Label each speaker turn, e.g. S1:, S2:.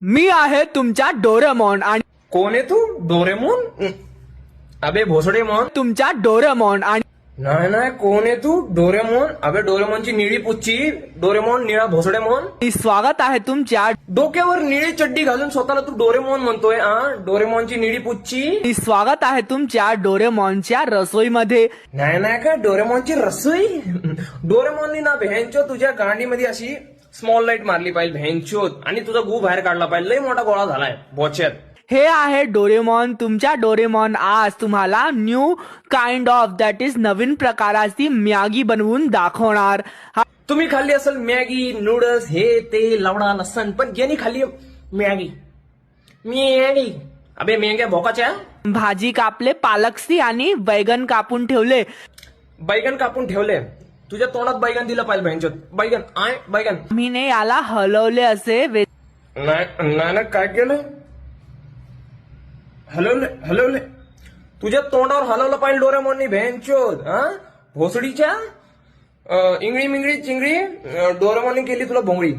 S1: मी आहे तुमच्या डोरेमॉन आणि
S2: कोण आहे तू? डोरेमॉन? अबे भोसडेमॉन.
S1: तुमच्या डोरेमॉन आणि
S2: नाही नाही, कोण आहे तू? डोरेमॉन? अबे डोरेमॉनची निळी पुच्ची. डोरेमॉन निळा भोसडेमॉन.
S1: स्वागत आहे तुमच्या
S2: डोक्यावर निळी चड्डी घालून स्वतःला तू डोरेमॉन म्हणतोय? डोरेमॉनची निळी पुच्ची.
S1: स्वागत आहे तुमच्या डोरेमॉनच्या रसोईमध्ये.
S2: नाही नाही का डोरेमॉनची रसोई? डोरेमॉननी ना भेंचो तुझ्या गांडीमध्ये अशी स्मॉल लाईट मारली पाहिजे भेंचोत आणि तुझा गू बाहेर काढला पाहिजे. लय मोठा गोळा झालाय बोच्यात.
S1: हे आहे डोरेमॉन. तुमच्या डोरेमॉन आज तुम्हाला new kind of that is नवीन प्रकाराची मॅगी बनवून दाखवणार.
S2: तुम्ही खाल्ली असेल मॅगी, नूडल्स, हे ते लवडा लसण, पण ज्यांनी खाल्ली मॅगी. मॅगी अबे मेंग्या भोकाच्या.
S1: भाजी कापले, पालकसी आणि बैगन कापून ठेवले.
S2: बैगन कापून ठेवले. तुझ्या तोंडात बैगन दिलं पाहिजे भेंचोत. बैगन बैगन.
S1: मीने याला हलवले असे
S2: नाही नाही, काय केलं? हलवले. तुझ्या तोंडावर हलवलं पाहिजे डोरेमॉननी भेंचोत. भोसडीच्या इंगळी मिंगळी चिंगळी. डोरेमॉननी केली तुला भोंगळी.